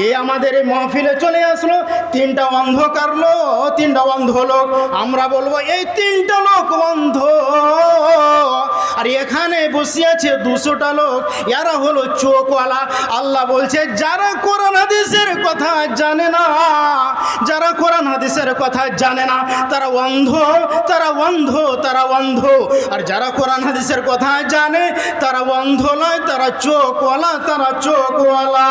এই আমাদের এই মহফিলে চলে আসলো, তিনটা অন্ধকার লোক, তিনটা অন্ধ লোক। আমরা বলবো এই তিনটা লোক অন্ধ, আর এখানে বসে আছে 200টা লোক, এরা হলো চোখওয়ালা। আল্লাহ বলছে যারা কোরআন হাদিসের কথা জানে না, যারা কোরআন হাদিসের কথা জানে না তারা অন্ধ, তারা অন্ধ, তারা অন্ধ। আর যারা কোরআন হাদিসের কথা জানে তারা অন্ধ নয়, তারা চোখওয়ালা, তারা চোখওয়ালা।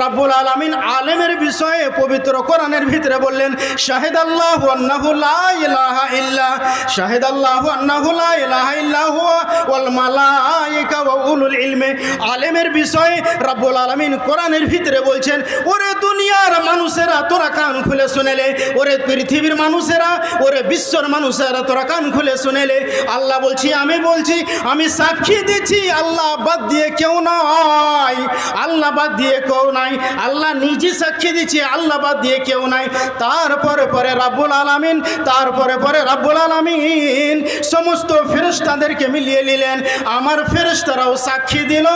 রব্বুল আলামিন আলেমের বিষয়ে পবিত্র কোরআনের ভিতরে বললেন শাহিদাল্লাহু আন্নাহু লা ইলাহা ইল্লা, শাহিদাল্লাহু আন্নাহু লা ইলাহা ইল্লা হুয়া ওয়াল মালায়েকা ওয়া উলুল ইলমি। আলেমের বিষয়ে রব্বুল আলামিন কোরআনের ভিতরে বলছেন ওরে দুনিয়ার মানুষেরা তোরা কান খুলে শুনেলে, ওরে পৃথিবীর মানুষেরা, ওরে বিশ্বর মানুষেরা তোরা কান খুলে শুনেলে। আল্লাহ বলছি, আমি বলছি, আমি সাক্ষী দিচ্ছি আল্লাহ বাদ দিয়ে কেউ নাই, আল্লাহ বাদ দিয়ে কেউ নাই। আল্লাহ নিজে সাক্ষী দিচ্ছে আল্লাহ বাদ দিয়ে কেউ নাই। তারপরে পরে রব্বুল আলামিন, তারপরে পরে রব্বুল আলামিন সমস্ত ফেরেশতাদেরকে মিলিয়ে নিলেন, আমার ফেরেশতারাও সাক্ষী দিল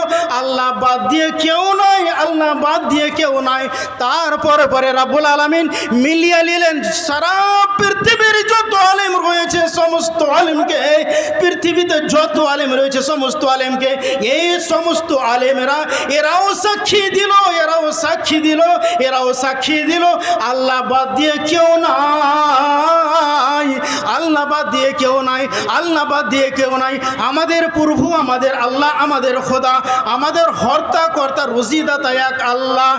আল্লাহ বাদ দিয়ে কেউ নাই, আল্লাহ বাদ দিয়ে কেউ নাই। তারপরে পরে রব্বুল আলামিন মিলিয়ে নিলেন সারা পৃথিবীর যত আলেম রয়েছে সমস্ত আলেমকে, পৃথিবীতে যত আলেম রয়েছে সমস্ত আলেমকে, এই সমস্ত আলেমেরা এরাও সাক্ষী দিল, এরাও সাক্ষী দিল, এরাও সাক্ষী দিল আল্লাহ বাদ দিয়ে কেউ নাই, আল্লাহ বাদ দিয়ে কেউ নাই, আল্লাহ বাদ দিয়ে কেউ নাই। আমাদের প্রভু, আমাদের আল্লাহ, আমাদের খোদা, আমাদের হর্তা কর্তা রুজিদাতা এক আল্লাহ।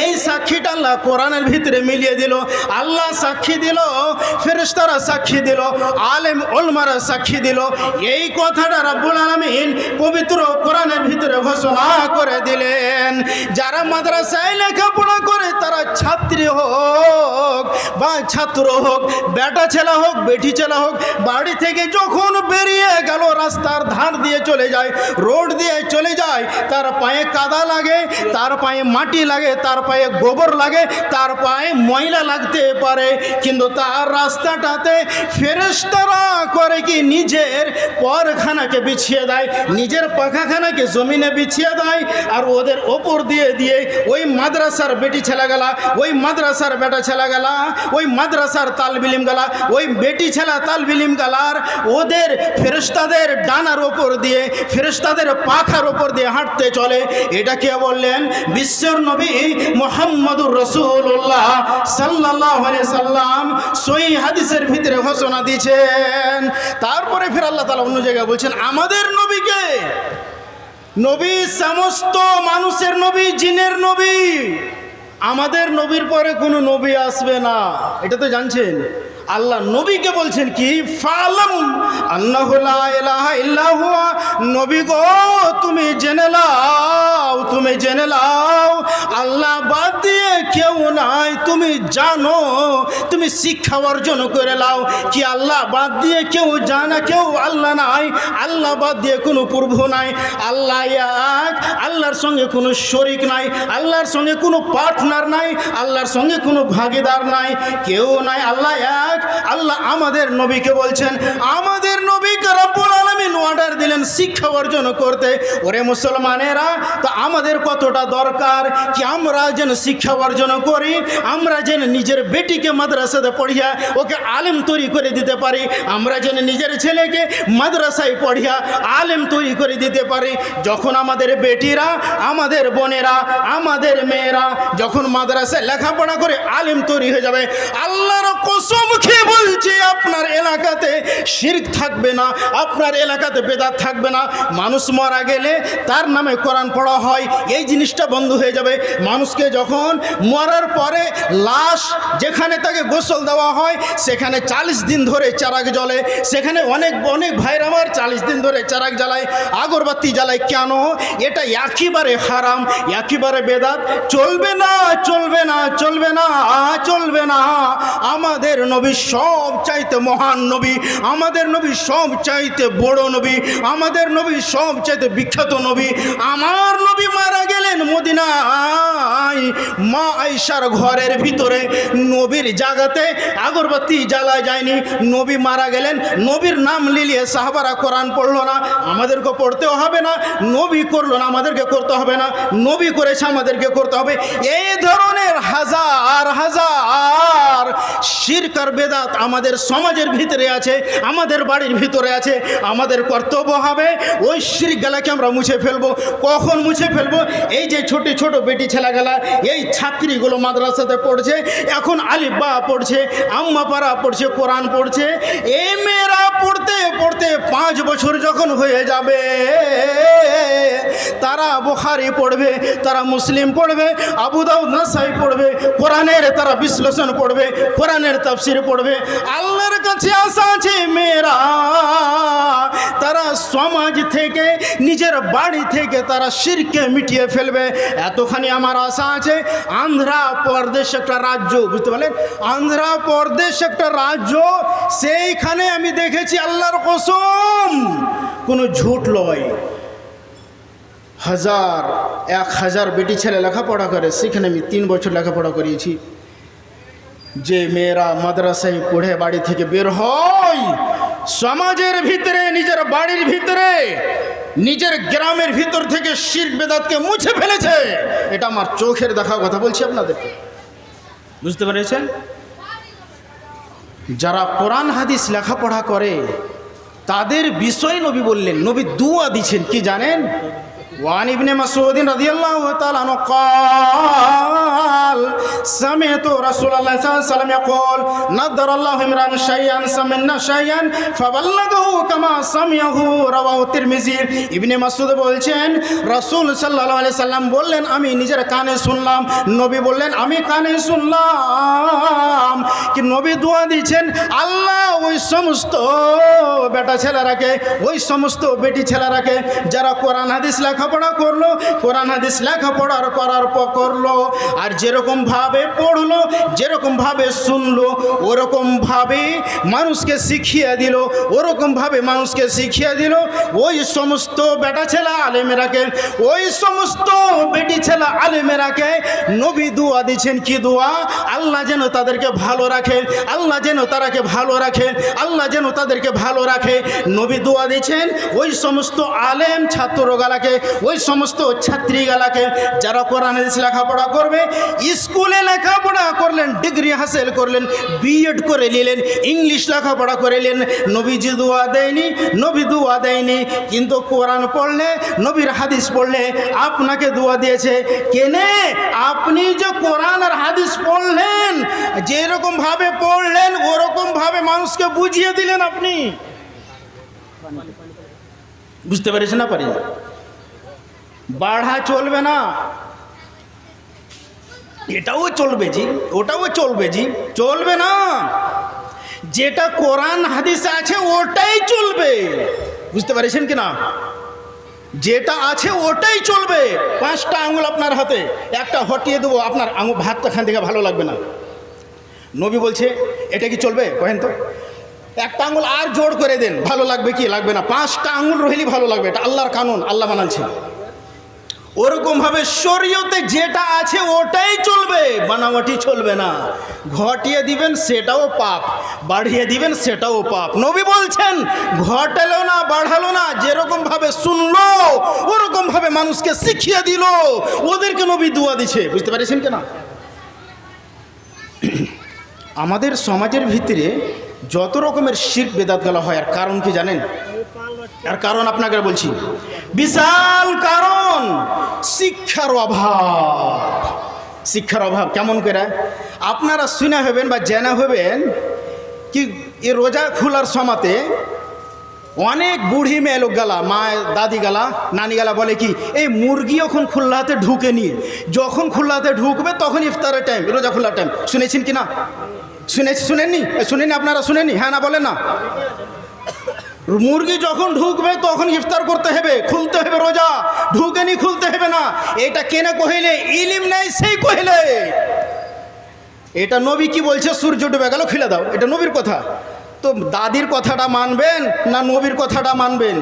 এই সাক্ষীটা আল্লাহ কোরআনের ভিতরে মিলিয়ে দিল। আল্লাহ সাক্ষী দিল, ফেরেশতারা সাক্ষী দিল, আলেম উলমারা সাক্ষী দিল। এই কথাটা রব্বুল আলামিন পবিত্র কোরআনের ভিতরে ঘোষণা করে দিলেন। যারা মাদ্রাসায় লেখাপড়া করে তারা ছাত্রী হোক বা ছাত্র হোক, বেটা ছেলে হোক, বেটি ছেলে হোক, বাড়ি থেকে যখন বেরিয়ে গেল রাস্তার ধার দিয়ে চলে যায়, রোড দিয়ে চলে যায়, তার পায়ে কাদা লাগে, তার পায়ে মাটি লাগে, তার পায়ে গোবর লাগে, তার পায়ে ময়লা লাগতে পারে, কিন্তু তার রাস্তাটাতে ফেরেশতারা করে কি নিজের পরখানাকে বিছিয়ে দেয়, নিজের পাখাখানাকে জমিনে বিছিয়ে দেয়, আর ওদের ওপর দিয়ে দিয়ে ওই মাদ্রাসার বেটি ছেলে গেলা, ওই মাদ্রাসার বেটা ছেলে গেলা, ওই মাদ্রাসার তালবিলিম গেলা, ওই বেটি ছেলে তালবিলিম গেলার ওদের ফেরেশতাদের ডানার ওপর দিয়ে, ফেরেশতাদের পাখার ওপর দিয়ে হাঁটতে চলে। এটা কে বললেন? বিশ্বর নবী মুহাম্মদুর রাসূলুল্লাহ সাল্লাল্লাহু আলাইহি সাল্লাম সহিহ হাদিসের ভিতরে ঘোষণা দিয়েছেন। তারপরে ফির আল্লাহ তাআলা অন্য জায়গায় বলছেন আমাদের নবীকে, নবী সমস্ত মানুষের নবী, জিনের নবী, আমাদের নবীর পরে কোনো নবী আসবে না, এটা তো জানছেন। আল্লাহ নবীকে বলছেন কি ফালাম আন্নাহু লা ইলাহা ইল্লা হুয়া, নবী গো তুমি জেনে নাও, তুমি জেনে নাও আল্লাহ বাদ দিয়ে কেউ নাই, তুমি জানো, তুমি শিক্ষা অর্জন করে নাও কি আল্লাহ বাদ দিয়ে কেউ জানা, কেউ আল্লাহ নাই, আল্লাহ বাদ দিয়ে কোনো প্রভু নাই, আল্লাহ এক, আল্লাহর সঙ্গে কোনো শরিক নাই, আল্লাহর সঙ্গে কোনো পার্টনার নাই, আল্লাহর সঙ্গে কোনো ভাগীদার নাই, কেউ নাই, আল্লাহ এক। আল্লাহ আমাদের নবীকে বলছেন, আমাদের নবীকে রব্বুল আলামিন অর্ডার দিলেন শিক্ষা অর্জন করতে। ওরে মুসলমানেরা, তো আমাদের কতটা দরকার কি আমরা যেন শিক্ষা অর্জন করি, আমরা যেন নিজের বেটিকে মাদ্রাসাতে পড়িয়া ওকে আলেম তৈরি করে দিতে পারি, আমরা যেন নিজের ছেলেকে মাদ্রাসায় পড়িয়া আলেম তৈরি করে দিতে পারি। যখন আমাদের বেটিরা, আমাদের বোনেরা, আমাদের মেয়েরা যখন মাদ্রাসায় লেখাপড়া করে আলেম তৈরি হয়ে যাবে, আল্লাহর কসম খেয়ে বলছি আপনার এলাকাতে শিরক থাকবে না, আপনার এলাকাতে বেদাত থাকবে না। মানুষ মারা গেলে তার নামে কোরআন পড়া হয়, এই জিনিসটা বন্ধ হয়ে যাবে। মানুষকে যখন মরার পরে লাশ যেখানে তাকে গোসল দেওয়া হয় সেখানে 40 দিন ধরে চারাক জ্বলে, সেখানে অনেক অনেক ভাইরা আমার 40 দিন ধরে চারাক জ্বালায়, আগরবাতি জ্বালায়। কেন? এটা একেবারে হারাম, একেবারে বেদাত, চলবে না, চলবে না, চলবে না, চলবে না। আমাদের নবী সব চাইতে মহান নবী, আমাদের নবী সব চাইতে বড় নবী, আমাদের নবী সব চাইতে বিখ্যাত নবী। আমার নবী মারা গেলেন মদিনায়, মা আয়েশার ঘরের ভিতরে নবীর জাগাতে আগরবাতি জ্বালা যায়নি। নবী মারা গেলেন, নবীর নাম লিলিয়ে সাহাবারা কোরআন পড়লো না, আমাদেরকে পড়তেও হবে না। নবী করলো না, আমাদেরকে করতে হবে না। নবী করেছে, আমাদেরকে করতে হবে। এই ধরনের হাজার হাজার শিরক আর বেদাত আমাদের সমাজের ভিতরে আছে, আমাদের বাড়ির ভিতরে আছে। আমাদের কর্তব্য হবে ওই শিরকগুলোকে আমরা মুছে ফেলবো। কখন মুছে ফেলবো? এই যে ছোট ছোট বেটি ছেলেগুলা, এই ছাত্রীগুলো মাদ্রাসাতে পড়ছে, এখন আলিফ বা পড়ছে, আম্মা পারা পড়ছে, কোরআন পড়ছে। এই মেয়েরা পড়তে পড়তে 5 বছর যখন হয়ে যাবে, তারা বুখারী পড়বে, তারা মুসলিম পড়বে, আবু দাউদ নাসাই পড়বে, কোরআনের তারা বিশ্লেষণ পড়বে, কোরআনের তাফসীর পড়বে। আল্লাহর কাছে আশা আছে মেয়েরা, তারা সমাজ থেকে, নিজের বাড়ি থেকে তারা শিরকে মিটিয়ে ফেলবে। এতখানি আমার আশা আছে। অন্ধ্রপ্রদেশ একটা রাজ্য, বুঝতে পারলেন? অন্ধ্রপ্রদেশ একটা রাজ্য, সেইখানে আমি দেখেছি, আল্লাহর কসম, কোনো ঝুট লয়, 1000 বেটি ছেলে লেখাপড়া করে। সেখানে আমি 3 বছর লেখাপড়া করিয়েছি। যে মেয়েরা মাদ্রাসায় পড়ে বাড়ি থেকে বের হয়, সমাজের ভিতরে, নিজের বাড়ির ভিতরে, নিজের গ্রামের ভিতর থেকে শিরক বেদাতকে মুছে ফেলেছে। এটা আমার চোখের দেখা কথা বলছি আপনাদেরকে, বুঝতে পেরেছেন? যারা কোরআন হাদিস লেখাপড়া করে তাদের বিষয় নবী বললেন, নবী দুয়া দিচ্ছেন, কি জানেন? وعن ابن مسعود رضي الله تعالى عنه قال سمعت رسول الله صلى الله عليه وسلم يقول نضر الله امرا شيئا سمعنا شيئا فبلغه كما سمعه رواه الترمذي। ইবনে মাসউদ বলছেন, রাসূল সাল্লাল্লাহু আলাইহি সাল্লাম বললেন, আমি নিজের কানে শুনলাম। নবী বললেন, আমি কানে শুনলাম। কি নবী দোয়া দিচ্ছেন, আল্লাহ ওই সমস্ত বেটা ছেলেরাকে, ওই সমস্ত বেটি ছেলেরাকে যারা কোরআন হাদিস লেখাপড়া করলো, কোরআন হাদিস লেখাপড়ার করার পর করলো, আর যেরকমভাবে পড়লো, যেরকমভাবে শুনলো, ওরকমভাবে মানুষকে শিখিয়ে দিল, ওরকমভাবে মানুষকে শিখিয়ে দিল। ওই সমস্ত বেটা ছেলে আলেমেরাকে, ওই সমস্ত বেটি ছেলে আলেমেরাকে নবী দোয়া দিচ্ছেন, কি দোয়া? আল্লাহ যেন তাদেরকে ভালো রাখে, আল্লাহ যেন তারাকে ভালো রাখে, আল্লাহ যেন তাদেরকে ভালো রাখে। নবী দোয়া দিচ্ছেন ওই সমস্ত আলেম ছাত্রগালাকে, ওই সমস্ত ছাত্রীগালাকে যারা কোরআন হাদিস লেখাপড়া করবে, স্কুলে লেখাপড়া করলেন, ডিগ্রি হাসিল করলেন, বিএড করে নিলেন, ইংলিশ লেখাপড়া করে নিলেন। নবীজি দোয়া দেয়নি, নবী দোয়া দেয়নি, কিন্তু কোরআন পড়লে, নবীর হাদিস পড়লে আপনাকে দোয়া দিয়েছে। কেনে? আপনি যে কোরআন আর হাদিস পড়লেন, যেরকম ভাবে পড়লেন ওরকম ভাবে মানুষকে বুঝিয়ে দিলেন। আপনি বুঝতে পেরেছেন না? পারেন? বাড়া চলবে না, এটাও চলবে জি, ওটাও চলবে জি, চলবে না। যেটা কোরআন হাদিস আছে ওটাই চলবে, বুঝতে পেরেছেন কি না? যেটা আছে ওটাই চলবে। 5টা আঙুল আপনার হাতে, একটা হটিয়ে দেবো, আপনার আঙুল হাতটা খান থেকে ভালো লাগবে না। নবী বলছে এটা কি চলবে? কহেন তো। একটা আঙুল আর জোর করে দেন, ভালো লাগবে কি লাগবে না? 5টা আঙুল রইলেই ভালো লাগবে। এটা আল্লাহর কানুন, আল্লাহ বানাচ্ছেন। ওরকমভাবে শরীয়তে যেটা আছে ওটাই চলবে, বানাওয়াটি চলবে না। ঘটিয়ে দিবেন সেটাও পাপ, বাড়িয়ে দিবেন সেটাও পাপ। নবী বলছেন ঘটালো না, বাড়ালো না, যেরকমভাবে শুনলো ওরকমভাবে মানুষকে শিখিয়ে দিল, ওদেরকে নবী দোয়া দিচ্ছে। বুঝতে পারছেন কিনা? আমাদের সমাজের ভিতরে যত রকমের শিরক বেদাত গলা হয়, আর কারণ কি জানেন? আর কারণ আপনাকে বলছি, বিশাল কারণ শিক্ষার অভাব। শিক্ষার অভাব কেমন করে? আপনারা শুনে হবেন বা জানা হবেন কি, এ রোজা খোলার সময়তে অনেক বুড়ি মেয়ে লোক গেলা, মা দাদি গেলা, নানি গেলা বলে কি, এই মুরগি যখন খুল্লাতে ঢুকে নি, যখন খুল্লাতে ঢুকবে তখন ইফতারের টাইম, রোজা খোলার টাইম। শুনেছেন কি না? শুনেননি? শুনেনি? আপনারা শুনেননি? হ্যাঁ না বলেন না? মুরগি যখন ঢুকবে তখন ইফতার করতে হবে, খুলতে হবে রোজা, ঢুকেনি খুলতে হবে না। এটা কেনে কহিলে? ইলিম নেই সেই কহিলে। এটা নবী কি বলছে? সূর্য ডুবে গেল খুলে দাও, এটা নবীর কথা। তো দাদির কথাটা মানবেন না নবীর কথাটা মানবেন?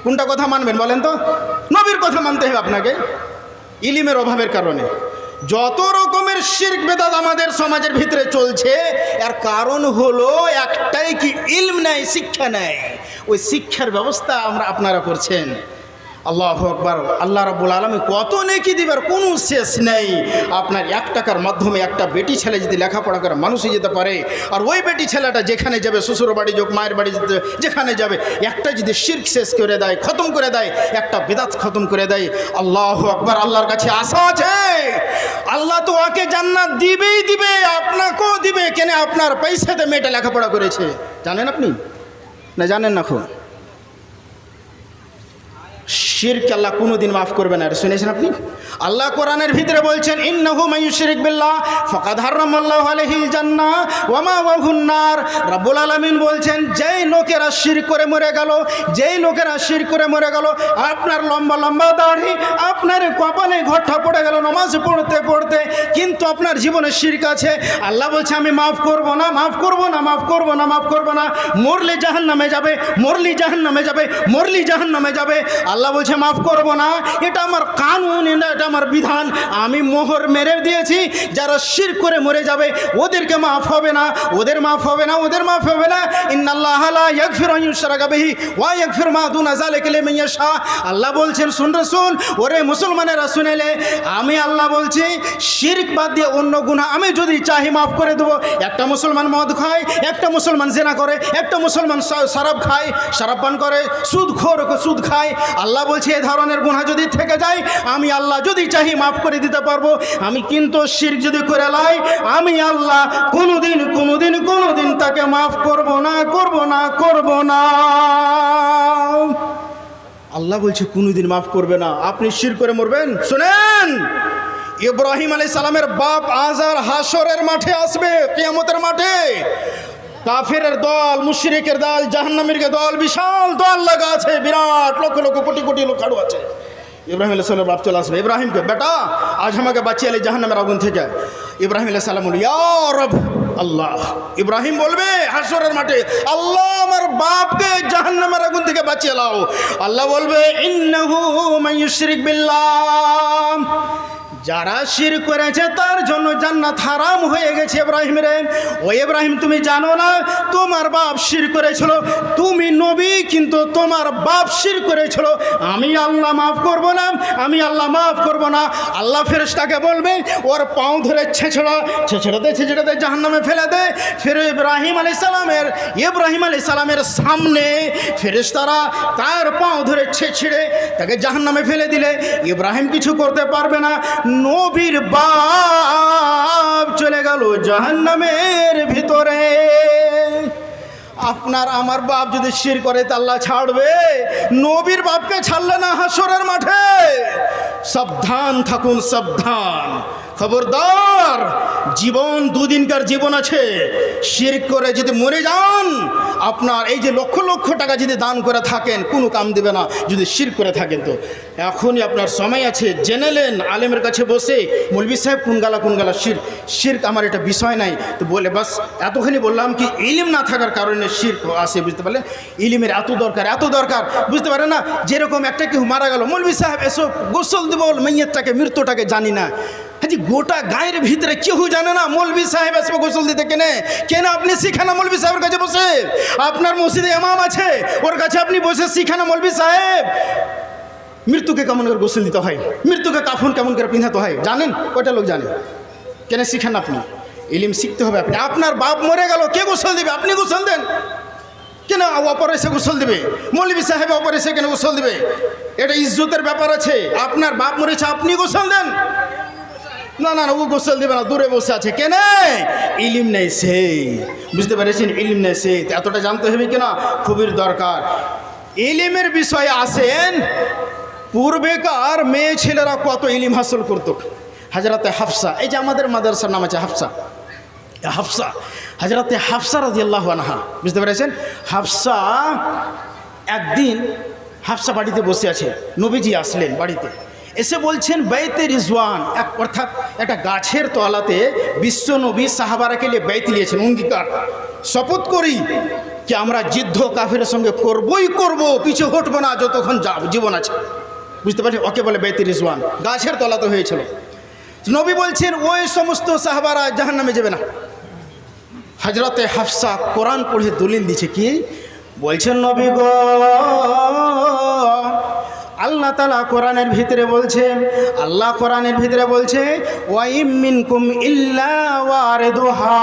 কোনটা কথা মানবেন বলেন তো? নবীর কথা মানতে হবে আপনাকে, ইলিমের অভাবের কারণে। যত রকমের শিরক বেদাত আমাদের সমাজের ভিতরে চলছে, এর কারণ হলো একটাই, কি ইলম নাই, শিক্ষা নাই। ওই শিক্ষার ব্যবস্থা আপনারা করছেন। আল্লাহু আকবার। আল্লাহ রাব্বুল আলামিন কত নেকি দিবার কোনো শেষ নেই। আপনার 1 টাকার মাধ্যমে একটা বেটি ছেলে যদি লেখাপড়া করে মানুষ হয়ে যেতে পারে, আর ওই বেটি ছেলেটা যেখানে যাবে, শ্বশুর বাড়ি যোগ, মায়ের বাড়ি যেখানে যাবে, একটা যদি শিরক শেষ করে দেয়, খতম করে দেয়, একটা বিদআত খতম করে দেয়, আল্লাহু আকবার। আল্লাহর কাছে আশা আছে, আল্লাহ তো ওকে জান্নাত দিবেই দিবে, আপনাকেও দিবে। কেন? আপনার পয়সাতে মেয়েটা লেখাপড়া করেছে। জানেন আপনি? না জানেন না? খুব শিরক আল্লাহ কোনোদিন মাফ করবে না। শুনেছেন আপনি? আল্লাহ কোরআনের ভিতরে বলছেন, ইন্নাহু মান ইউশরিক বিল্লাহ ফাকাদ হারামাল্লাহু আলাইহিল জান্নাহ ওয়া মাওয়াহুন নার। রব্বুল আলামিন বলছেন, যেই লোকেরা শিরক করে মরে গেল, যেই লোকেরা শিরক করে মরে গেল, আপনার লম্বা লম্বা দাড়ি, আপনার কপালে ঘট্টা পড়ে গেল নামাজ পড়তে পড়তে, কিন্তু আপনার জীবনে শিরক আছে, আল্লাহ বলছে আমি মাফ করব না, মাফ করব না, মাফ করব না, মাফ করব না। মরলে জাহান্নামে যাবে, মরলি জাহান্নামে যাবে, মরলি জাহান্নামে যাবে। আল্লাহ বলছে মাফ করব না। এটা আমার কানুন, এটা আমার বিধান। আমি মোহর মেরে দিয়েছি, যারা শিরক করে মরে যাবে ওদেরকে মাফ হবে না, ওদের মাফ হবে না, ওদের মাফ হবে না। ইন্নাল্লাহা লা ইয়াগফিরু আন ইউশরাকা বিহি ওয়া ইয়াগফিরু মা দুনা যালিকা লিমান ইয়াশা। আল্লাহ বলছেন, শুন রাসূল, ওরে মুসলমানেরা শুনেলে, আমি আল্লাহ বলছি শিরক বাদ দিয়ে অন্য গুনাহ আমি যদি চাহি মাফ করে দেবো। একটা মুসলমান মদ খায়, একটা মুসলমান জিনা করে, একটা মুসলমান শরাব খায়, শরাব পান করে, সুদখোর সুদ খায়। আল্লাহ বলছে এই ধরনের গুনাহ যদি থেকে যায়, আমি আল্লাহ যদি চাহি মাফ করে দিতে পারবো। আমি কিন্তু শিরক যদি করে লাই, আমি আল্লাহ কোনোদিন তাকে মাফ করব না, করব না, করব না। আল্লাহ বলছে কোনোদিন মাফ করবে না। আপনি শিরক করে মরবেন? শুনেন, ইব্রাহিম আলাইহিস সালামের বাপ আজার হাসরের মাঠে আসবে, কিয়ামতের মাঠে। কাফেরের দল, মুশরিকের দল, জাহান্নামীর দল, বিশাল দল লাগা আছে, বিরাট লক্ষ লক্ষ কোটি কোটি লোক খাড়ু আছে। ইব্রাহিম আলাইহিস সালাম বাপ চলে আসবে ইব্রাহিমকে, বেটা আজ আমাকে বাঁচিয়ে এলে জাহান্নামের আগুন থেকে। ইব্রাহিম আলাইহিস সালাম বলল, ইয়া রব আল্লাহ। ইব্রাহিম বলবে হাসরের মাঠে, আল্লাহ আমার বাপকে জাহান্নামের আগুন থেকে বাঁচিয়ে লাও। আল্লাহ বলবে, ইন্নাহু মান ইউশরিক বিল্লাহ, যারা শিরক করেছে তার জন্য জান্নাত হারাম হয়ে গেছে। ইব্রাহিম রে, ও ইব্রাহিম, তুমি জানো না তোমার বাপ শিরক করেছিল? তুমি নবী, কিন্তু তোমার বাপ শিরক করেছিল। আমি আল্লাহ মাফ করব না, আমি আল্লাহ মাফ করব না। আল্লাহ ফেরেশতাকে বলবে, ওর পাও ধরে ছেঁচড়াতে জাহান্নামে ফেলে দে। ফের ইব্রাহিম আলাইহিস সালামের সামনে ফেরেশতারা তার পাও ধরে ছেঁচড়ে তাকে জাহান্নামে ফেলে দিলে ইব্রাহিম কিছু করতে পারবে না। নবীর বাপ চলে গেল জাহান্নামের ভিতরে। আপনার আমার বাপ যদি শিরক করে তা আল্লাহ ছাড়বে? নবীর বাপকে ছাড়লে না হাসরের মাঠে। সাবধান থাকুন, সাবধান, খবরদার। জীবন দুদিনকার জীবন আছে। শিরক করে যদি মরে যান, আপনার এই যে লক্ষ লক্ষ টাকা যদি দান করে থাকেন কোনো কাম দেবে না। যদি শিরক করে থাকেন তো এখনই আপনার সময় আছে, জেনে নেন। আলেমের কাছে বসে, মৌলভী সাহেব কোন গালা শিরক আমার এটা বিষয় নাই তো বলে বাস এতখানি বললাম। কি ইলম না থাকার কারণে শিরক আসে, বুঝতে পারলেন? ইলমের এত দরকার, বুঝতে পারে না? যেরকম একটা কেউ মারা গেল, মৌলভী সাহেব এসব গোসল দেব মাইয়াতটাকে, মৃত্যুটাকে জানি না। হ্যাঁ, গোটা গায়ের ভিতরে কেউ জানে না মৌলভী সাহেব আসবে গোসল দিতে। কেন আপনি শিখানা মৌলভী সাহেবের কাছে বসে? আপনার মসজিদে ইমাম আছে, ওর কাছে আপনি বসে শিখানা মৌলভী সাহেব মৃত্যুকে কেমন করে গোসল দিতে হয়, মৃত্যুকে কাফন কেমন করে পিঁধাতে হয়, জানেন? কয়টা লোক জানে? কেন শিখান আপনি? ইলম শিখতে হবে। আপনি, আপনার বাপ মরে গেল, কে গোসল দিবে? আপনি গোসল দেন। কেন অপর এসে গোসল দিবে? মৌলভী সাহেব অপর এসে কেন গোসল দিবে? এটা ইজ্জতের ব্যাপার আছে। আপনার বাপ মরেছে, আপনি গোসল দেন। না, ও গোসল দেবে না, দূরে বসে আছে। কেন? ইলিম নেই সে, বুঝতে পেরেছেন? ইলিম নেই সে, এতটা জানতে হবে কিনা খুবই দরকার। ইলিমের বিষয়ে আসেন, পূর্বেকার মেয়ে ছেলেরা কত ইলিম হাসিল করত। হযরতে হাফসা, এই যে আমাদের মাদ্রাসার নাম আছে হাফসা, হযরতে হাফসা রাদিয়াল্লাহু আনহা, বুঝতে পেরেছেন? হাফসা একদিন হাফসা বাড়িতে বসে আছে, নবীজি আসলেন বাড়িতে, এসে বলছেন বাইতে রিজওয়ান, অর্থাৎ একটা গাছের তলাতে বিশ্ব নবী সাহাবারাকে নিয়ে বাইত নিয়েছেন, অঙ্গীকার, শপথ করি যে আমরা যুদ্ধ কাফেরের সঙ্গে করবই করব, পিছু হটবো না যতক্ষণ জীবন আছে। বুঝতে পারছি? ওকে বলে বাইতে রিজওয়ান, গাছের তলাতে হয়েছিল। নবী বলছেন ওই সমস্ত সাহাবারা জাহান্নামে যাবে না। হযরতে হাফসা কোরআন পড়ে দলিল দিচ্ছে, কি বলছেন নবী গো, আল্লাহ তাআলা কোরআনের ভিতরে বলছে, আল্লাহ কোরআনের ভিতরে বলছে ওয়া ইম মিনকুম ইল্লা ওয়ারিদুহা,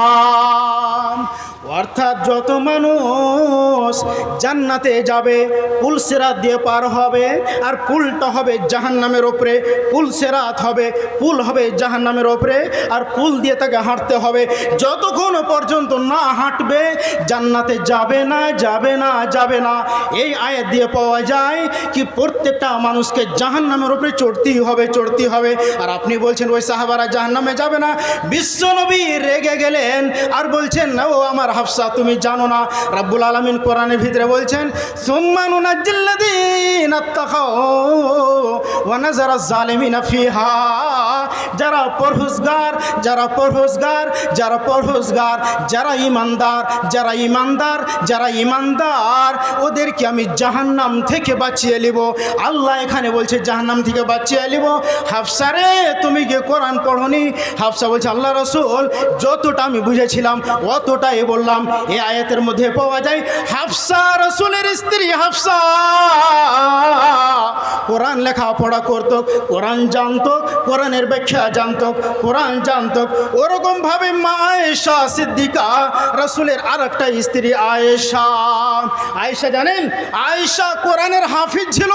অর্থাৎ যত মানুষ জান্নাতে যাবে পুল সিরাত দিয়ে পার হবে, আর পুলটা হবে জাহান্নামের ওপরে, পুল সিরাত হবে, পুল হবে জাহান্নামের ওপরে, আর পুল দিয়ে তাকে হাঁটতে হবে। যতক্ষণ পর্যন্ত না হাঁটবে জান্নাতে যাবে না, যাবে না, যাবে না। এই আয়াত দিয়ে পাওয়া যায় কি প্রত্যেকটা মানুষকে জাহান্নামের ওপরে চড়তেই হবে, চড়তেই হবে। আর আপনি বলছেন ওই সাহাবারা জাহান্নামে যাবে না। বিশ্বনবী রেগে গেলেন আর বলছেন না, ও আমার হাফসা তুমি জানো না রব্বুল আলামিন কোরআনের ভিতরে বলছেন সুম্মা নুনাজ্জিল্লাযীনা তাকাউ ওয়া নাযারা যালিমিনা ফিহা, যারা পরহেজগার, যারা পরহেজগার, যারা পরহেজগার, যারা ঈমানদার, যারা ঈমানদার, যারা ঈমানদার, ওদেরকে আমি জাহান্নাম থেকে বাঁচিয়ে নেব। আল্লাহ এখানে বলছে জাহান্নাম থেকে বাঁচিয়ে নেব। হাফসা রে তুমি কি কোরআন পড়নি? হাফসা বলছে আল্লাহ রাসূল যতটা আমি বুঝেছিলাম অতটাই বললাম। এই আয়াতের মধ্যে পাওয়া যায় হাফসা রাসূলের স্ত্রী হাফসা কোরআন লেখাপড়া করত, কোরআন জানত, কোরআনের ব্যাখ্যা জানত, কোরআন জানত। ওরকমভাবে মা আয়েশা সিদ্দিকা রাসূলের আর একটা স্ত্রী আয়েশা, আয়েশা জানেন আয়েশা কোরআনের হাফিজ ছিল।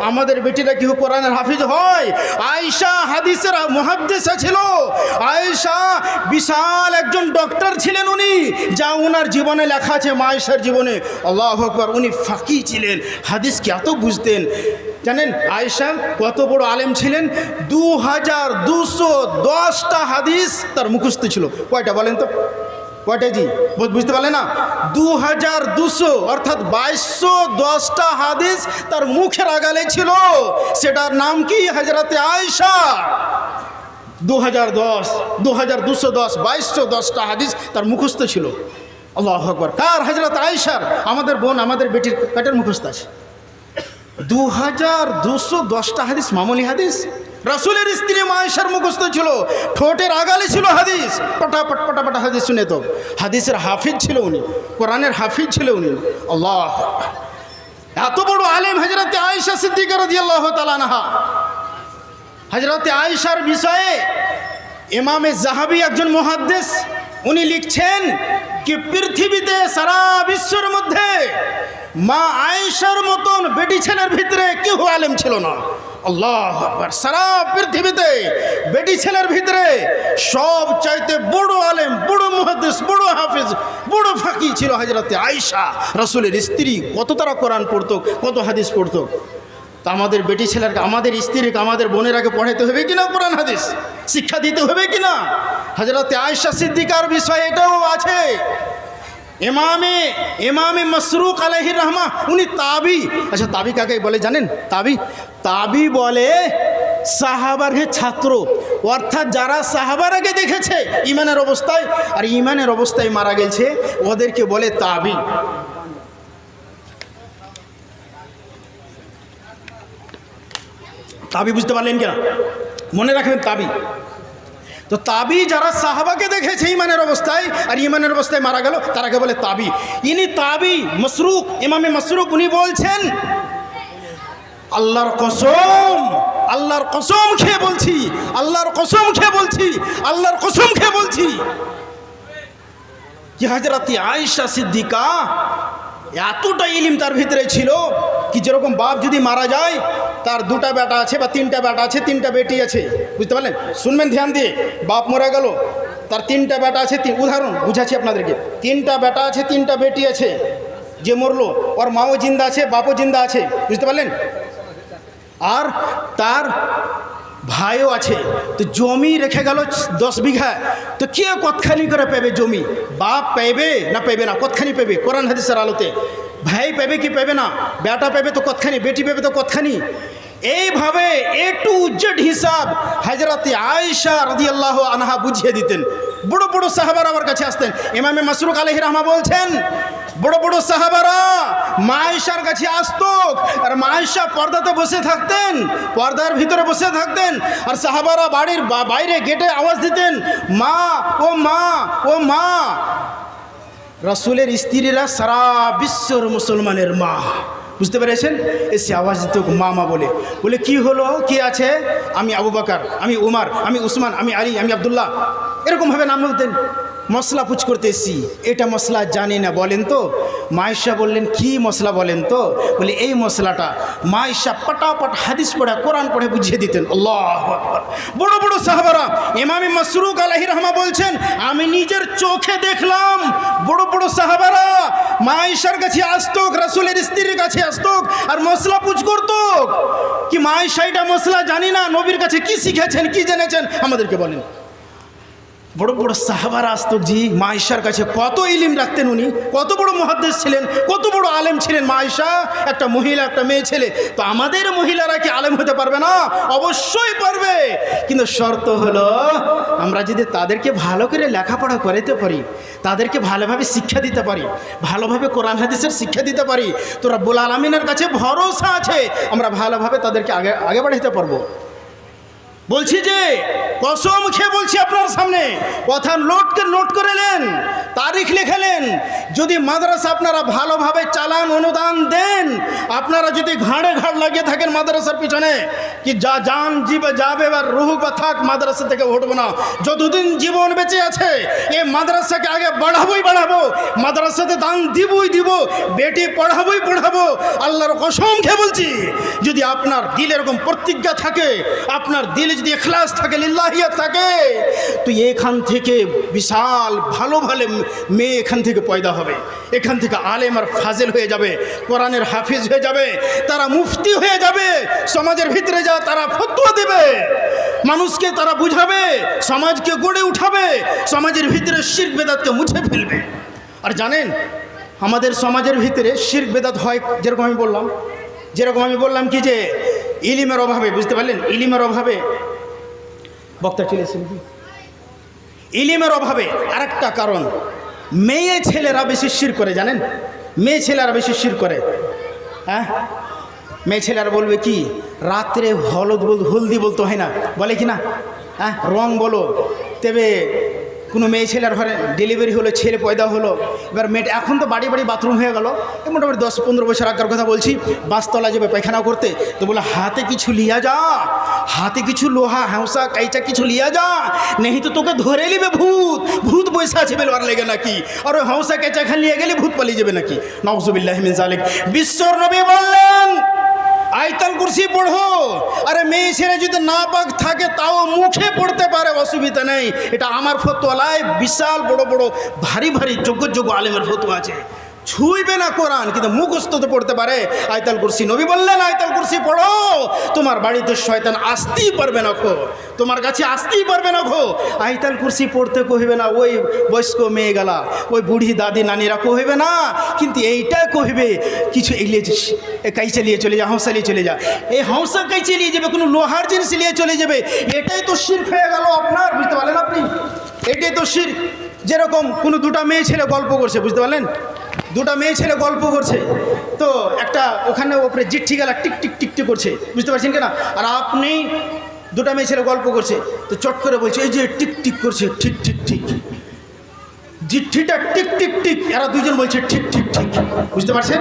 আমাদের বেটিরা কি কোরআনের হাফিজ হয়? আয়েশা হাদিসের মুহাদ্দিসা ছিল। আয়েশা বিশাল একজন ডক্টর ছিলেন উনি, যা ওনার জীবনে লেখা আছে, মা আয়েশার জীবনে। আল্লাহু আকবার, উনি ফাকি ছিলেন, হাদিসকে এত বুঝতেন। জানেন আয়েশা কত বড় আলেম ছিলেন? 2210টা হাদিস তার মুখস্থ ছিল। কয়টা বলেন তো, কয়টা জি বুঝতে পারলেন না? 2200 অর্থাৎ 2210টা হাদিস তার মুখের আগালে ছিল। সেটার নাম কি? হযরতে আয়েশা। 2210টা হাদিস তার মুখস্থ ছিল। আল্লাহু আকবার। কার? হযরত আয়েশার। আমাদের বোন, আমাদের বেটির পেটের মুখস্থ আছে। 2210টা হাদিস মামুলি হাদিস। রাসূলের স্ত্রী মা আয়েশার মুখস্থ ছিল, ঠোঁটের আগালে ছিল হাদিস, পটাপট পটাপট হাদিস শুনে তো। হাদিসের হাফিজ ছিল উনি, কোরআনের হাফিজ ছিল উনি। আল্লাহ, এত বড় আলেম হযরতে আয়েশা সিদ্দিকা রাদিয়াল্লাহু তাআলা আনহা। হযরতে আয়েশার বিষয়ে ইমামে যাহাবী একজন মুহাদ্দিস, উনি লিখছেন কি পৃথিবীতে সারা বিশ্বের মধ্যে মা আয়েশার মতন বেটি ছেলের ভিতরে কেউ আলেম ছিল না। আল্লাহু আকবার। সারা পৃথিবীতে বেটি ছেলের ভিতরে সব চাইতে বড় আলেম, বড় মুহাদ্দিস, বড় হাফিজ, বড় ফাকি ছিল হযরতে আয়েশা রাসূলের স্ত্রী। কত তারা কোরআন পড়তো, কত হাদিস পড়তো। তা আমাদের বেটি ছেলেকে, আমাদের স্ত্রীকে, আমাদের বোনেরাকে পড়াইতে হবে কিনা কোরআন হাদিস, শিক্ষা দিতে হবে কিনা? হযরতে আয়েশা সিদ্দিকার বিষয়ে এটাও আছে। ইমামে মাসরুক আলাইহির রহমা, উনি তাবি। আচ্ছা তাবি কাকে বলে জানেন? তাবি বলে সাহাবার ছাত্র, অর্থাৎ যারা সাহাবার আগে দেখেছে ইমানের অবস্থায়, আর ইমানের অবস্থায় মারা গেছে, ওদেরকে বলে তাবি। তাবি বুঝতে পারলেন কিনা? মনে রাখবেন তাবি। তো তাবি যারা সাহাবাকে দেখেছে ইমানের অবস্থায়, আর ইমানের অবস্থায় মারা গেল, তারাকে বলে তাবি। ইনি তাবি মাসরুক, ইমামে মাসরুক, উনি বলছেন আল্লাহর কসম, আল্লাহর কসম খেয়ে বলছি, আল্লাহর কসম খেয়ে বলছি, আল্লাহর কসম খেয়ে বলছি কি হযরতে আয়েশা সিদ্দিকা এতটা ইলম তার ভিতরে ছিল কি যেরকম বাপ যদি মারা যায়, তার দুটা বেটা আছে বা তিনটা বেটা আছে, তিনটা বেটি আছে, বুঝতে পারলেন? শুনবেন ধ্যান দিয়ে। বাপ মরে গেল, তার তিনটা বেটা আছে, উদাহরণ বুঝাচ্ছি আপনাদেরকে। তিনটা বেটা আছে, তিনটা বেটি আছে। যে মরলো ওর মাও জিন্দা আছে, বাপও জিন্দা আছে, বুঝতে পারলেন? আর তার ভাইও আছে। তো জমি রেখে গেল 10 বিঘা। তো কে কতখানি করে পেবে জমি? বাপ পেবে না পেবে না? কতখানি পেবে কোরআন হাদিসের আলোতে? ভাই পেবে কি পেবে না? বেটা পেবে তো কতখানি, বেটি পেবে তো কতখানি? এইভাবে এ টু জেড হিসাব হযরত আয়েশা রাদিয়াল্লাহু আনহা বুঝিয়ে দিতেন। বড় বড় সাহাবারা আমার কাছে আসতেন। ইমামে মাসরুক আলাইহি রাহমা বলছেন, বড় বড় সাহাবারা মা আয়েশার কাছে আসতো, আর মা আয়েশা পর্দাতে বসে থাকতেন, পর্দার ভিতরে বসে থাকতেন, আর সাহাবারা বাড়ির বাইরে গেটে আওয়াজ দিতেন, মা ও মা ও মা। রাসূলের স্ত্রীরা সারা বিশ্বর মুসলমানের মা, বুঝতে পেরেছেন? এসে আওয়াজ দিত মা মা বলে। বলে কি হলো, কি আছে? আমি আবু বকর, আমি উমর, আমি উসমান, আমি আলী, আমি আব্দুল্লাহ, এরকমভাবে নাম বলতেন। মশলা পুচ করতে এসছি, এটা মশলা জানি না, বলেন তো। মায়েশা বললেন কি মশলা বলেন তো? বলে এই মশলাটা। মায়েশা পটাপট হাদিস পড়ে কোরআন পড়ে বুঝিয়ে দিতেন। আল্লাহু আকবার। বড় বড় সাহাবারা, ইমাম মাসরুক আলাইহি রাহমা বলছেন, আমি নিজের চোখে দেখলাম বড় বড় সাহাবারা মায়েশার কাছে আসতো, রাসূলের স্ত্রীর কাছে আসতো আর মশলা পুচ করতো। কি মায়েশা এটা মশলা জানি না, নবীর কাছে কি শিখেছেন, কি জেনেছেন আমাদেরকে বলেন। বড় বড় সাহাবারা আসতো জি মা আয়েশার কাছে। কত ইলম রাখতেন উনি, কত বড় মুহাদ্দিস ছিলেন, কত বড় আলেম ছিলেন মা আয়েশা। একটা মহিলা, একটা মেয়ে ছেলে। তো আমাদের মহিলারা কি আলেম হতে পারবে না? অবশ্যই পারবে, কিন্তু শর্ত হলো আমরা যদি তাদেরকে ভালো করে লেখাপড়া করাতে পারি, তাদেরকে ভালোভাবে শিক্ষা দিতে পারি, ভালোভাবে কোরআন হাদিসের শিক্ষা দিতে পারি, তো রব্বুল আলামিনের কাছে ভরসা আছে আমরা ভালোভাবে তাদেরকে আগে বাড়াতে পারবো। বলছি যে কসম খেয়ে বলছি আপনার সামনে, কথা নোট করে নেন, তারিখ লিখে নেন। যদি মাদ্রাসা আপনারা ভালোভাবে চালান, অনুদান দেন, আপনারা যদি ঘাড়ে ঘাড় লাগিয়ে থাকেন মাদ্রাসার পিছনে, কি যা জান জীবে যাবে বা রুহ বা থাক মাদ্রাসা থেকে উঠবো না, যতদিন জীবন বেঁচে আছে এই মাদ্রাসাকে আগে বাড়াবো, মাদ্রাসাতে দান দিবই দিব, বেটি পড়াবো। আল্লাহর কসম খেয়ে বলছি, যদি আপনার দিলে এরকম প্রতিজ্ঞা থাকে, আপনার দিলে যদি ইখলাস থাকে, লিল্লাহিয়াত থাকে, তো এখান থেকে বিশাল ভালো মেয়ে এখান থেকে পয়দা হবে, এখান থেকে আলেম আর ফাজেল হয়ে যাবে, কোরআনের হাফিজ হয়ে যাবে, তারা মুফতি হয়ে যাবে, সমাজের ভিতরে যা তারা ফতোয়া দেবে, মানুষকে তারা বুঝাবে, সমাজকে গড়ে উঠাবে, সমাজের ভিতরে শিরক বেদাতকে মুছে ফেলবে। আর জানেন আমাদের সমাজের ভিতরে শিরক বেদাত হয় যেরকম আমি বললাম কি যে ইলিমের অভাবে, বুঝতে পারলেন? ইলিমের অভাবে বক্তা চলেছেন কি ইলিমের অভাবে। আরেকটা কারণ, মেয়ে ছেলেরা বেশি শিরক করে, জানেন? মেয়ে ছেলেরা বেশি শিরক করে। হ্যাঁ, মেয়ে ছেলেরা বলবে কি রাত্রে হলদি বলতে হয় না, বলে কি না? হ্যাঁ, রং বলো। তবে কোনো মেয়ে ছেলের ঘরে ডেলিভারি হলো, ছেলে পয়দা হলো, এবার মেয়েটা এখন তো বাড়ি বাথরুম হয়ে গেল, মোটামুটি 10-15 বছর আগের কথা বলছি, বাসতলা যাবে পায়খানা করতে, তো বলে হাতে কিছু লিয়া যা, হাতে কিছু লোহা হাউসা কাইচা কিছু লিয়া যা, নেই তো তোকে ধরে নিবে ভূত বসে আছে বেলবার লেগে নাকি, আর ওই হাউসা কাইচা খান নিয়ে গেলে ভূত পালিয়ে যাবে নাকি। নাউজুবিল্লাহি মিন যালিক। বিশ্বর নবী বললেন আয়াতুল কুরসি পড়ো। আরে মেয়ে ছেলে যদি না পাক থাকে তাও মুখে পড়তে পারে, অসুবিধা নেই। এটা আমার ফতোয়া নয়, বিশাল বড় ভারী যোগ্য আলেমের ফতোয়া আছে। ছুঁইবে না কোরআন, কিন্তু মুখস্থ তো পড়তে পারে আয়াতুল কুরসি। নবী বললেন আয়াতুল কুরসি পড়ো, তোমার বাড়িতে শয়তান আসতেই পারবে না খো, তোমার কাছে আসতেই পারবে না খো। আয়াতুল কুরসি পড়তে কহিবে না ওই বয়স্ক মেয়ে গেলা, ওই বুড়ি দাদি নানিরা কহিবে না, কিন্তু এইটা কহিবে কিছু এগিয়ে কাইচে নিয়ে চলে যা, হাঁসা নিয়ে চলে যা। এই হাঁসা কাইচে নিয়ে যাবে, কোনো লোহার জিনিস নিয়ে চলে যাবে, এটাই তো শিরক হয়ে গেল আপনার, বুঝতে পারলেন আপনি? এটাই তো শিরক। যেরকম কোনো দুটা মেয়ে ছেলে গল্প করছে, বুঝতে পারলেন? দুটা মেয়ে ছেলে গল্প করছে, তো একটা ওখানে ওপরে জিঠি গেলা টিক টিক টিক টিক করছে, বুঝতে পারছেন কেনা? আর আপনি দুটা মেয়ে ছেলে গল্প করছে, তো চট করে বলছে এই যে টিক টিক করছে, ঠিক ঠিক ঠিক, জিঠিটা টিক টিক টিক, এরা দুজন বলছে ঠিক ঠিক ঠিক, বুঝতে পারছেন?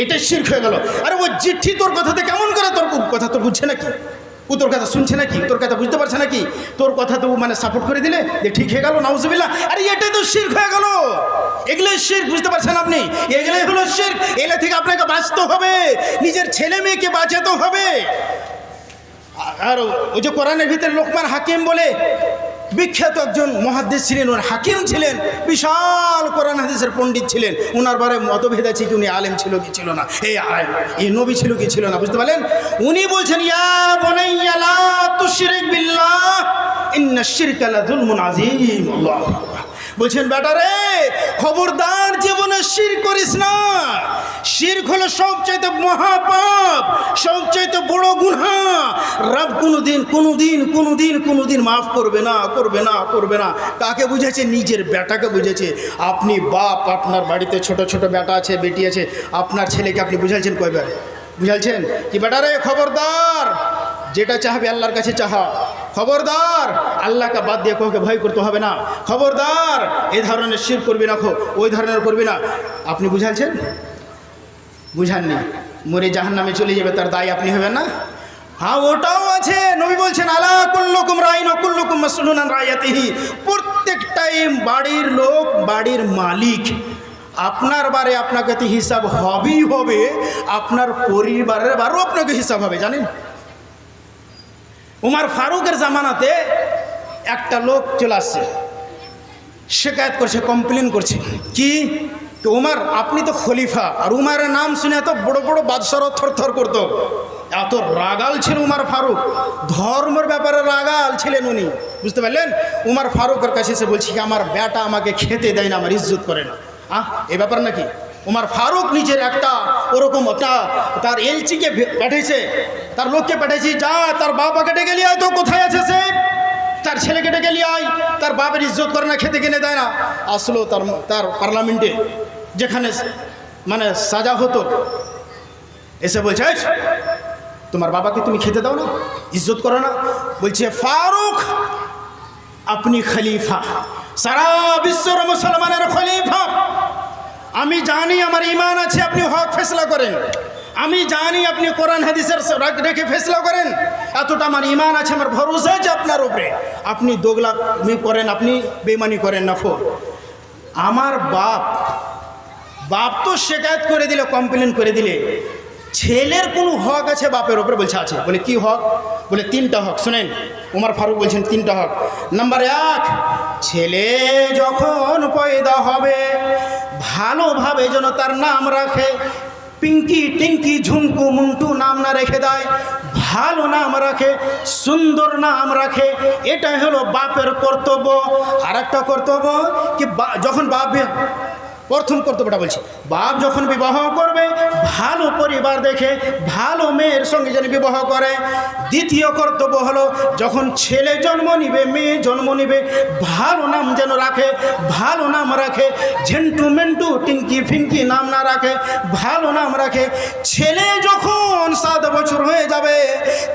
এটা শিরক হয়ে গেল। আরে ও জিঠি তোর কথাতে কেমন করে, তোর কথা তো বুঝছে নাকি, ও তোর কথা শুনছে নাকি, তোর কথা বুঝতে পারছে নাকি, তোর কথা তো মানে সাপোর্ট করে দিলে যে ঠিক হয়ে গেল, নাউজুবিল্লাহ। আরে এটাই তো শিরক হয়ে গেল, এগুলোই শিরক, বুঝতে পারছেন আপনি? এগুলোই হলো শিরক। এগুলো থেকে আপনাকে বাঁচতে হবে, নিজের ছেলে মেয়েকে বাঁচাতে হবে। আর ওই যে কোরআনের ভিতরে লোকমান হাকিম বলে বিখ্যাত একজন মুহাদ্দিস ছিলেন, ওনার হাকিম ছিলেন, বিশাল কোরআন হাদিসের পণ্ডিত ছিলেন। ওনার বারে মতভেদ আছে কি উনি আলেম ছিল কি ছিল না, এই নবী ছিল কি ছিল না, বুঝতে পারলেন? উনি বলছেন ইয়া বুনাইয়া লা তুশরিক বিল্লাহ ইন্নাশ শিরকা লাযুলমুন আযীম। আল্লাহু আকবার। বলছেন বেটা রে, খবরদার জীবনে শিরক করিস না। শিরক হলো সবচাইতে মহাপাপ, সবচাইতে বড় গুনাহ। রব কোনোদিন মাফ করবে না, করবে না, করবে না। কাকে বুঝেছে? নিজের বেটাকে বুঝেছে। আপনি বাপ, আপনার বাড়িতে ছোট ছোট বেটা আছে, বেটি আছে, আপনার ছেলেকে আপনি বুঝাইছেন কয়বার? বুঝাইছেন কি বেটা রে খবরদার, যেটা চাহবে আল্লাহর কাছে চাহা। খবরদার আল্লাহকে বাদ দিয়ে কাউকে ভয় করতে হবে না। খবরদার এই ধরনের শিরক করবি না, ওই ধরনের করবি না। আপনি বুঝাইছেন? বুঝাননি, মরে জাহান্নামে চলে যাবে, তার দায় আপনি হবেন না? হ্যাঁ, ওটাও আছে। নবী বলছেন আলা কুল্লুকুম রাইন ওয়া কুল্লুকুম মাসউলুন আন রাইয়াতিহি। প্রত্যেকটাই বাড়ির লোক, বাড়ির মালিক। আপনার বারে আপনাকে তো হিসাব হবেই হবে, আপনার পরিবারের বারেও আপনাকে হিসাব হবে। জানেন, উমর ফারুকের জামানাতে একটা লোক চলে আসছে, শিকায়ত করছে, কমপ্লেন করছে। কি? তো উমর, আপনি তো খলিফা, আর উমারের নাম শুনে এত বড় বড় বাদশাহরা থরথর করতো। এত রাগাল ছিল উমর ফারুক, ধর্মের ব্যাপারে রাগাল ছিলেন উনি, বুঝতে পারলেন? উমর ফারুকের কাছে এসে বলছি কি আমার বেটা আমাকে খেতে দেয় না, আমার ইজ্জত করে না। এই ব্যাপার নাকি? উমর ফারুক নিজের একটা ওরকম তার এলচিকে পাঠিয়েছে, তার লোককে পাঠিয়েছি, যা তার বাবাকে ডেকে নিয়ে আয়। তো কোথায় আছে সে? তার ছেলেকে ডেকে নিয়ে আয়, তার বাবার ইজ্জত করে না, খেতে কিনে দেয় না। আসলো তার পার্লামেন্টে, যেখানে মানে সাজা হতো। এসে বলছে তোমার বাবাকে তুমি খেতে দাও না, ইজ্জত করো না? বলছে ফারুক আপনি খলিফা, সারা বিশ্বর মুসলমানের খলিফা। আমি জানি আমার ঈমান আছে, আপনি হক ফেসলা করেন। আমি জানি আপনি কোরআন হাদিসের রেখে ফেসলা করেন। এতটা আমার ঈমান আছে, আমার ভরসা আছে আপনার উপরে। আপনি দোগলামি করেন, আপনি বেঈমানি করেন না। আমার বাপ তো শিকায়ত করে দিলে, কমপ্লেন করে দিলে, ছেলের কোনো হক আছে বাপের ওপরে? বলছে আছে। বলে কি হক? বলে 3টা হক। শুনেন, উমর ফারুক বলছেন 3টা হক। নাম্বার 1, ছেলে যখন পয়দা হবে ভালোভাবে যেন তার নাম রাখে। পিঙ্কি টিঙ্কি ঝুমকু মুন্টু নাম না রেখে দেয়, ভালো নাম রাখে, সুন্দর নাম রাখে। এটাই হলো বাপের কর্তব্য। আর একটা কর্তব্য কি, যখন বাপ, প্রথম কর্তব্যটা বলছি, বাপ যখন বিবাহ করবে ভালো পরিবার দেখে ভালো মেয়ের সঙ্গে যেন বিবাহ করে। দ্বিতীয় কর্তব্য হলো যখন ছেলে জন্ম নিবে, মেয়ে জন্ম নিবে, ভালো নাম যেন রাখে, ভালো নাম রাখে। ঝেন্টু মেন্টু টিঙ্কি ফিঙ্কি নাম না রাখে, ভালো নাম রাখে। ছেলে যখন 7 বছর হয়ে যাবে,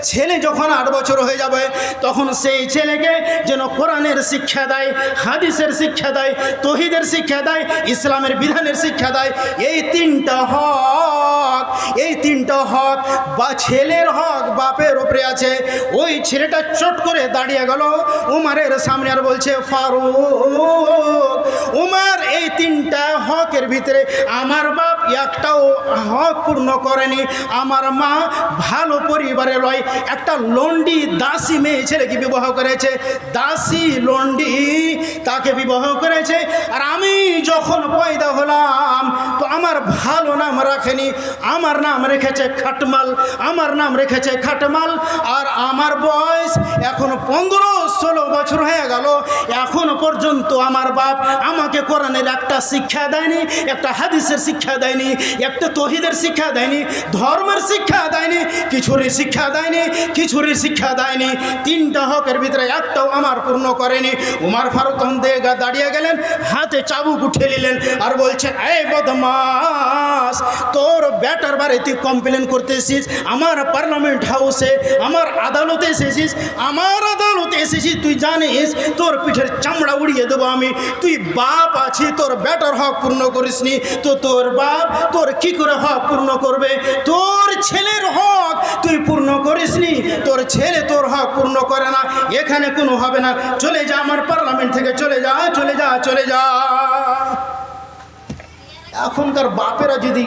ছেলে যখন 8 বছর হয়ে যাবে, তখন সেই ছেলেকে যেন কোরআনের শিক্ষা দেয়, হাদিসের শিক্ষা দেয়, তৌহিদের শিক্ষা দেয়, ইসলামের বিধানের শিক্ষা দেয়। এই 3টা হক, এই 3টা হক বা ছেলের হক বাপের উপরে আছে। ওই ছেলেটা চট করে দাঁড়িয়ে গেল উমারের সামনে আর বলছে ফারুক, উমার এই 3টা হকের ভিতরে আমার বাপ একটাও হক পূর্ণ করেনি। আমার মা ভালো পরিবারে রয়, একটা লন্ডি দাসী মেয়ে ছেলেকে বিবাহ করেছে, দাসী লন্ডি তাকে বিবাহ করেছে। আর আমি যখন পয়দা হলাম তো আমার ভালো নাম রাখেনি, আমার নাম রেখেছে খাটমাল, আমার নাম রেখেছে খাটমাল। আর আমার বয়স এখন 15-16 বছর হয়ে গেল, এখনো পর্যন্ত আমার বাপ আমাকে কোরআনের একটা শিক্ষা দেয়নি, একটা হাদিসের শিক্ষা দেয়নি, একটা তৌহিদের শিক্ষা দেয়নি, ধর্মের শিক্ষা দেয়নি, কিছুরই শিক্ষা দেয়নি, কিছুরই শিক্ষা দেয়নি। 3টা হকের ভিতরে একটাও আমার পূর্ণ করেনি। উমর ফারুক তখন দাঁড়িয়ে গেলেন, হাতে চাবুক উঠে নিলেন আর বলছেন এই বদমাস, তোর বেটার বারে তুই কমপ্লেন করতে এসেছিস, আমার পার্লামেন্ট হাউসে, আমার আদালতে এসেছিস, আমার আদালতে এসেছিস। তুই জানিস তোর পিঠের চামড়া উড়িয়ে দেবো আমি। তুই বাপ আছি, তোর বেটার হক পূর্ণ করিসনি, তো তোর বাপ তোর কি করে হক পূর্ণ করবে? তোর ছেলের হক তুই পূর্ণ করিসনি, তোর ছেলে তোর হক পূর্ণ করে না, এখানে কোনো হবে না, চলে যা আমার পার্লামেন্ট থেকে, চলে যা, চলে যা, চলে যা। এখনকার বাপেরা যদি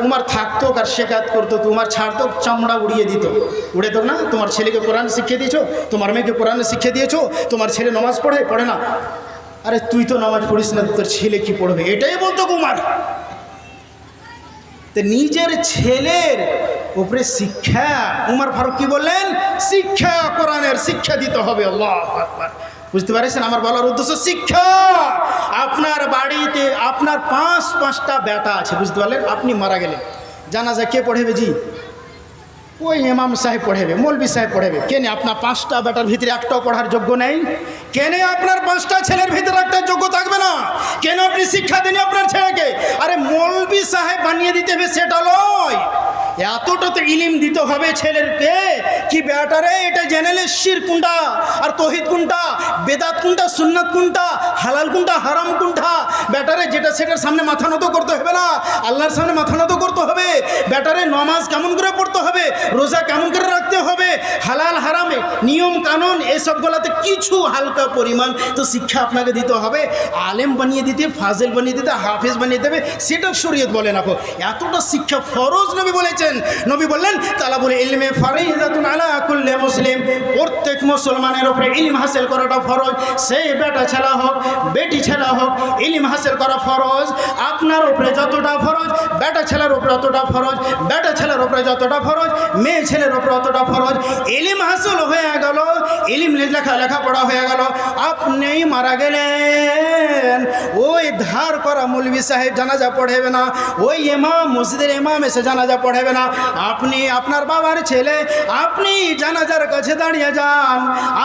উমার থাকতো আর শেখাত করতো, তোমার ছাড়তো, চামড়া উড়িয়ে দিত। উড়ে তো না, তোমার ছেলেকে কোরআন শিখিয়ে দিয়েছো, তোমার মেয়েকে কোরআন শিখিয়ে দিয়েছো, তোমার ছেলে নামাজ পড়ে না। আরে তুই তো নামাজ পড়িস না, তোর ছেলে কি পড়বে? এটাই বলতো উমার। তো নিজের ছেলের উপরে শিক্ষা। উমর ফারুক কি বললেন? শিক্ষা, কোরআনের শিক্ষা দিতে হবে। আল্লাহু আকবার। বুঝতে পারছেন আমার বলার উদ্দেশ্য? শিক্ষা। আপনার বাড়িতে আপনার পাঁচটা বেটা আছে, বুঝতে পারলেন? আপনি মারা গেলেন, জানাজা কে পড়াবে? জি, ওই ইমাম সাহেব পড়াবে, মৌলবি সাহেব পড়াবে। কেন আপনার পাঁচটা বেটার ভিতরে একটাও পড়ার যোগ্য নেই? কেন আপনার পাঁচটা ছেলের ভিতরে একটা যোগ্য থাকবে না? কেন আপনি শিক্ষা দেন আপনার ছেলেকে? আরে মৌলবি সাহেব বানিয়ে দিতে হবে সেটা নয়, এতটা তো ইলিম দিতে হবে ছেলেরকে কি বেটারে এটা জেনেলে শির কোনটা আর তৌহিদ কোনটা, বেদাত কোনটা, সুন্নাত কোনটা, হালাল কোনটা, হারাম কোনটা। বেটারে যেটা সেটার সামনে মাথা নত করতে হবে না, আল্লাহর সামনে মাথা নত করতে হবে। বেটারে নামাজ কেমন করে পড়তে হবে, রোজা কেমন করে রাখতে হবে, হালাল হারামে নিয়ম কানুন এসবগুলোতে কিছু হালকা পরিমাণ তো শিক্ষা আপনাকে দিতে হবে। আলেম বানিয়ে দিতে, ফাজিল বানিয়ে দিতে, হাফেজ বানিয়ে দেবে সেটা শরীয়ত বলে না। এতটা শিক্ষা ফরজ নবী বলেছেন। নবী বললেন তালাবুল ইলমে ফারিদাতুন আলা কুল্লি মুসলিম, প্রত্যেক মুসলমানের উপরে ইলম হাসিল করাটা ফরজ। সেই বেটা ছেলে হোক, বেটি ছেলে হোক, ইলম হাসিল করা ফরজ। আপনার উপরে যতটা ফরজ, বেটা ছেলের উপরে অতটা ফরজ, বেটা ছেলের উপরে যতটা ফরজ, মেয়ে ছেলের উপরে অতটা ফরজ। ইলম হাসিল হয়ে গেল, ইলম লেখাপড়া হয়ে গেল, আপনি মারা গেলেন, ওই ধার করা মৌলবি সাহেব জানাজা পড়াবে না, ওই ইমাম মসজিদের ইমাম এসে জানাজা পড়াবে না। আপনি আপনার বাবার ছেলে, আপনি জানাজার কাছে দাঁড়িয়ে যান,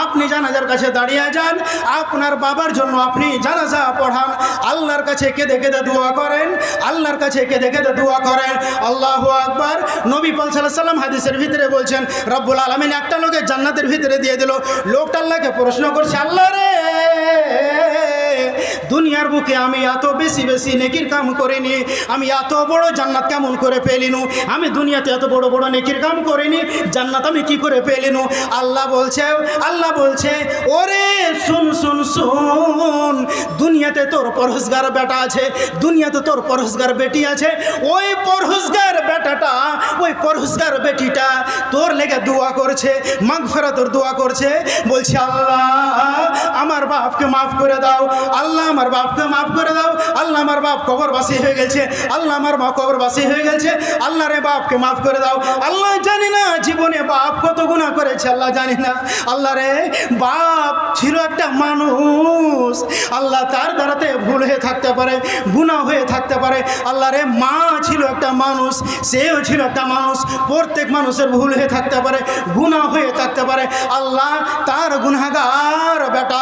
আপনি জানাজার কাছে দাঁড়িয়ে যান, আপনার বাবার জন্য আপনি জানাজা পড়ান, আল্লাহর কাছে কেঁদে কেঁদে দোয়া করেন, আল্লাহর কাছে কেঁদে কেঁদে দোয়া করেন। আল্লাহু আকবার। নবী পাক সাল্লাল্লাহু আলাইহি সাল্লাম হাদিসের ভিতরে বলছেন রব্বুল আলামিন একটা লোকের জান্নাতের ভিতরে দিয়ে দিল। লোকটা আল্লাহকে প্রশ্ন করছে, আল্লাহ রে, দুনিয়ার বুকে আমি এত বেশি বেশি নেকির কাম করিনি, আমি এত বড় জান্নাত কেমন করে পেলিনু? আমি দুনিয়াতে এত বড় বড় নেকির কাম করিনি, জান্নাত আমি কি করে পেলিনু? আল্লাহ বলছে ওরে শুন শুন শুন, দুনিয়াতে তোর পরহেজগার বেটা আছে, দুনিয়াতে তোর পরহেজগার বেটি আছে। ওই পরহেজগার বেটাটা, ওই পরহেজগার বেটিটা তোর লেগে দোয়া করছে, মাগফিরাতের দোয়া করছে, বলছে আল্লাহ আমার বাপকে মাফ করে দাও, আল্লাহ আমার বাপকে মাফ করে দাও, আল্লাহ আমার বাপ কবরবাসী হয়ে গেছে, আল্লাহ আমার মা কবরবাসী হয়ে গেছে, আল্লাহ রে বাপকে মাফ করে দাও। আল্লাহ জানি না জীবনে বাপ কত গুনাহ করেছে, আল্লাহ জানি না। আল্লাহ রে, বাপ ছিল একটা মানুষ, আল্লাহ তার দ্বারাতে ভুল হয়ে থাকতে পারে, গুনাহ হয়ে থাকতে পারে। আল্লাহ রে, মা ছিল একটা মানুষ, সেও ছিল একটা মানুষ, প্রত্যেক মানুষের ভুল হয়ে থাকতে পারে, গুনাহ হয়ে থাকতে পারে। আল্লাহ তার গুনাহগার বেটা